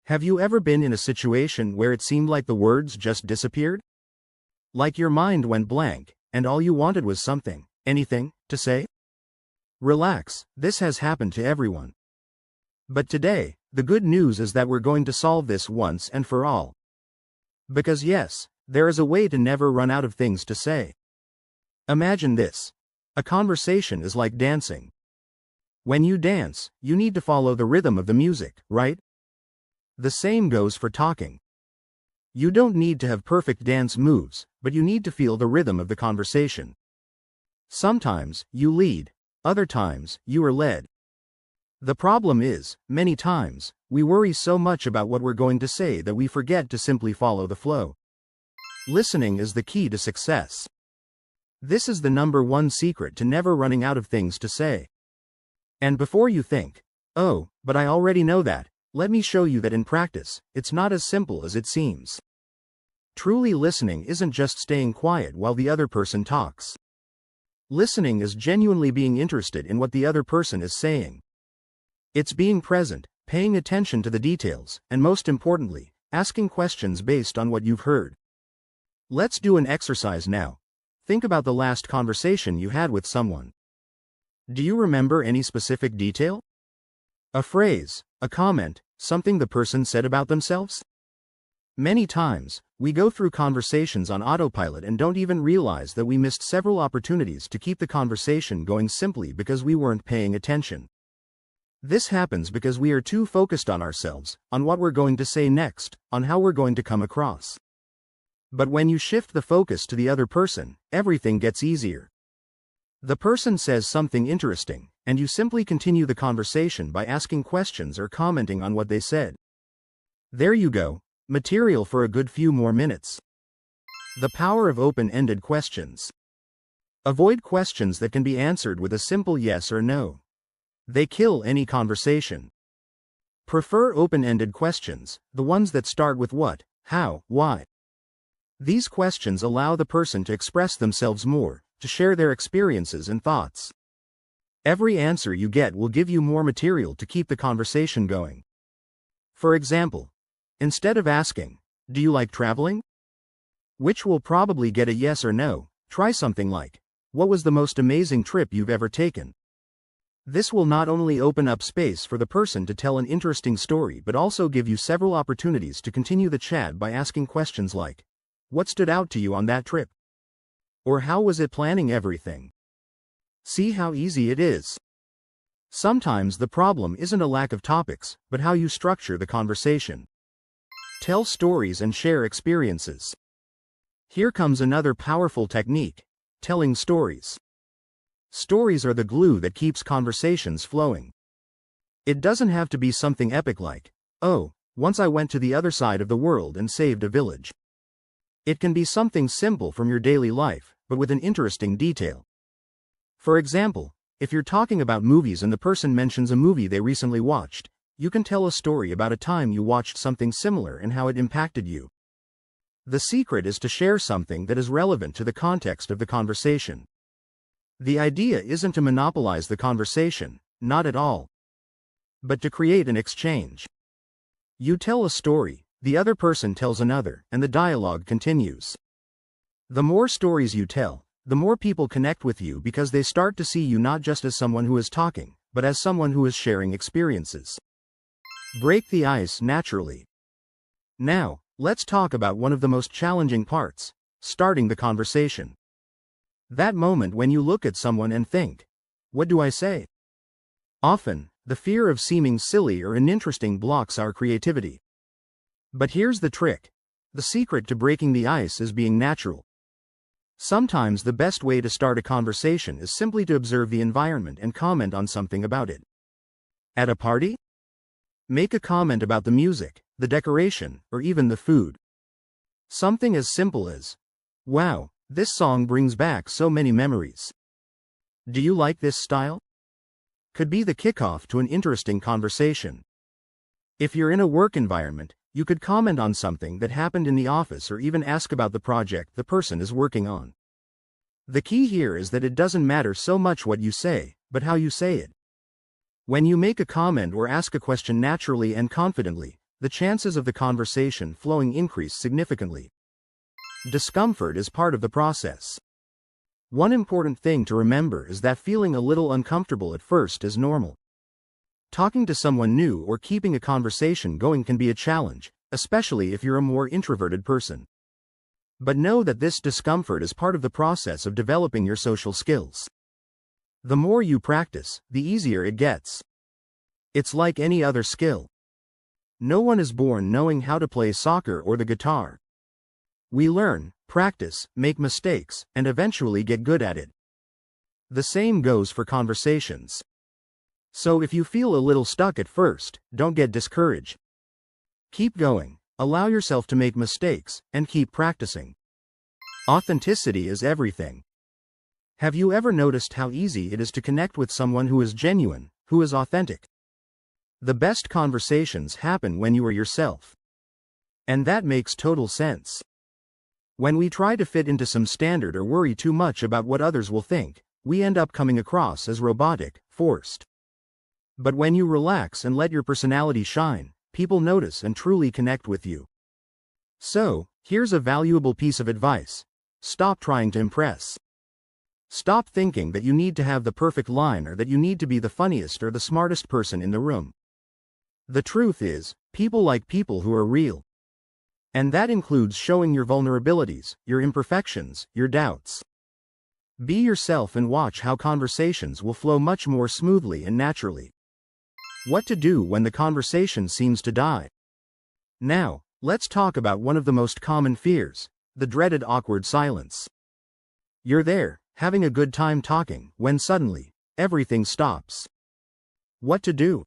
Have you ever been in a situation where it seemed like the words just disappeared? Like your mind went blank, and all you wanted was anything, to say? Relax, this has happened to everyone. But today, the good news is that we're going to solve this once and for all. Because yes, there is a way to never run out of things to say. Imagine this. A conversation is like dancing. When you dance, you need to follow the rhythm of the music, right? The same goes for talking. You don't need to have perfect dance moves, but you need to feel the rhythm of the conversation. Sometimes, you lead. Other times, you are led. The problem is, many times, we worry so much about what we're going to say that we forget to simply follow the flow. Listening is the key to success. This is the #1 secret to never running out of things to say. And before you think, oh, but I already know that, let me show you that in practice, it's not as simple as it seems. Truly listening isn't just staying quiet while the other person talks. Listening is genuinely being interested in what the other person is saying. It's being present, paying attention to the details, and most importantly, asking questions based on what you've heard. Let's do an exercise now. Think about the last conversation you had with someone. Do you remember any specific detail? A phrase, a comment, something the person said about themselves? Many times, we go through conversations on autopilot and don't even realize that we missed several opportunities to keep the conversation going simply because we weren't paying attention. This happens because we are too focused on ourselves, on what we're going to say next, on how we're going to come across. But when you shift the focus to the other person, everything gets easier. The person says something interesting, and you simply continue the conversation by asking questions or commenting on what they said. There you go, material for a good few more minutes. The power of open-ended questions. Avoid questions that can be answered with a simple yes or no. They kill any conversation. Prefer open-ended questions, the ones that start with what, how, why. These questions allow the person to express themselves more, to share their experiences and thoughts. Every answer you get will give you more material to keep the conversation going. For example, instead of asking, "Do you like traveling?" which will probably get a yes or no, try something like, "What was the most amazing trip you've ever taken?" This will not only open up space for the person to tell an interesting story but also give you several opportunities to continue the chat by asking questions like, "What stood out to you on that trip?" Or "How was it planning everything?" See how easy it is? Sometimes the problem isn't a lack of topics, but how you structure the conversation. Tell stories and share experiences. Here comes another powerful technique: telling stories. Stories are the glue that keeps conversations flowing. It doesn't have to be something epic like, "Oh, once I went to the other side of the world and saved a village." It can be something simple from your daily life, but with an interesting detail. For example, if you're talking about movies and the person mentions a movie they recently watched, you can tell a story about a time you watched something similar and how it impacted you. The secret is to share something that is relevant to the context of the conversation. The idea isn't to monopolize the conversation, not at all, but to create an exchange. You tell a story, the other person tells another, and the dialogue continues. The more stories you tell, the more people connect with you because they start to see you not just as someone who is talking, but as someone who is sharing experiences. Break the ice naturally. Now, let's talk about one of the most challenging parts: starting the conversation. That moment when you look at someone and think, "What do I say?" Often, the fear of seeming silly or uninteresting blocks our creativity. But here's the trick. The secret to breaking the ice is being natural. Sometimes the best way to start a conversation is simply to observe the environment and comment on something about it. At a party? Make a comment about the music, the decoration, or even the food. Something as simple as, "Wow, this song brings back so many memories. Do you like this style?" Could be the kickoff to an interesting conversation. If you're in a work environment, you could comment on something that happened in the office or even ask about the project the person is working on. The key here is that it doesn't matter so much what you say, but how you say it. When you make a comment or ask a question naturally and confidently, the chances of the conversation flowing increase significantly. Discomfort is part of the process. One important thing to remember is that feeling a little uncomfortable at first is normal. Talking to someone new or keeping a conversation going can be a challenge, especially if you're a more introverted person. But know that this discomfort is part of the process of developing your social skills. The more you practice, the easier it gets. It's like any other skill. No one is born knowing how to play soccer or the guitar. We learn, practice, make mistakes, and eventually get good at it. The same goes for conversations. So if you feel a little stuck at first, don't get discouraged. Keep going, allow yourself to make mistakes, and keep practicing. Authenticity is everything. Have you ever noticed how easy it is to connect with someone who is genuine, who is authentic? The best conversations happen when you are yourself. And that makes total sense. When we try to fit into some standard or worry too much about what others will think, we end up coming across as robotic, forced. But when you relax and let your personality shine, people notice and truly connect with you. So, here's a valuable piece of advice. Stop trying to impress. Stop thinking that you need to have the perfect line or that you need to be the funniest or the smartest person in the room. The truth is, people like people who are real. And that includes showing your vulnerabilities, your imperfections, your doubts. Be yourself and watch how conversations will flow much more smoothly and naturally. What to do when the conversation seems to die? Now, let's talk about one of the most common fears, the dreaded awkward silence. You're there, having a good time talking, when suddenly, everything stops. What to do?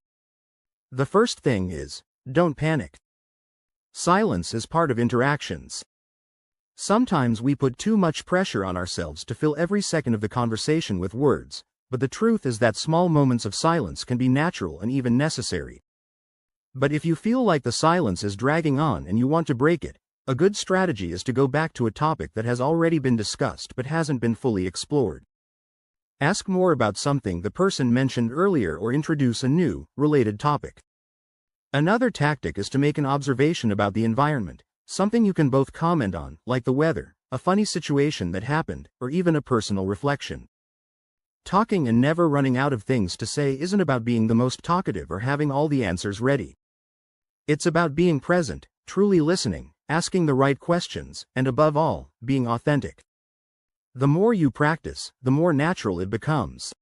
The first thing is, don't panic. Silence is part of interactions. Sometimes we put too much pressure on ourselves to fill every second of the conversation with words, but the truth is that small moments of silence can be natural and even necessary. But if you feel like the silence is dragging on and you want to break it, a good strategy is to go back to a topic that has already been discussed but hasn't been fully explored. Ask more about something the person mentioned earlier or introduce a new, related topic. Another tactic is to make an observation about the environment, something you can both comment on, like the weather, a funny situation that happened, or even a personal reflection. Talking and never running out of things to say isn't about being the most talkative or having all the answers ready. It's about being present, truly listening, asking the right questions, and above all, being authentic. The more you practice, the more natural it becomes.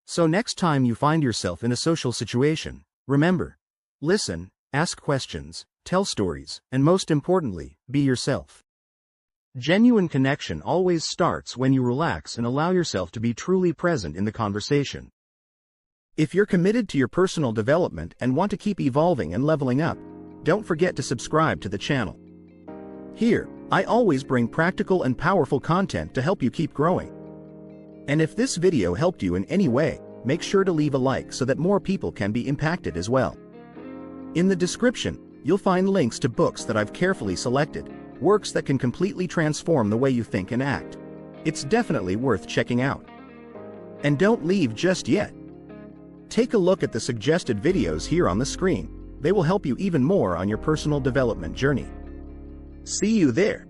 So next time you find yourself in a social situation, remember, listen, ask questions, tell stories, and most importantly, be yourself. Genuine connection always starts when you relax and allow yourself to be truly present in the conversation. If you're committed to your personal development and want to keep evolving and leveling up, don't forget to subscribe to the channel. Here, I always bring practical and powerful content to help you keep growing. And if this video helped you in any way, make sure to leave a like so that more people can be impacted as well. In the description, you'll find links to books that I've carefully selected, works that can completely transform the way you think and act. It's definitely worth checking out. And don't leave just yet. Take a look at the suggested videos here on the screen. They will help you even more on your personal development journey. See you there.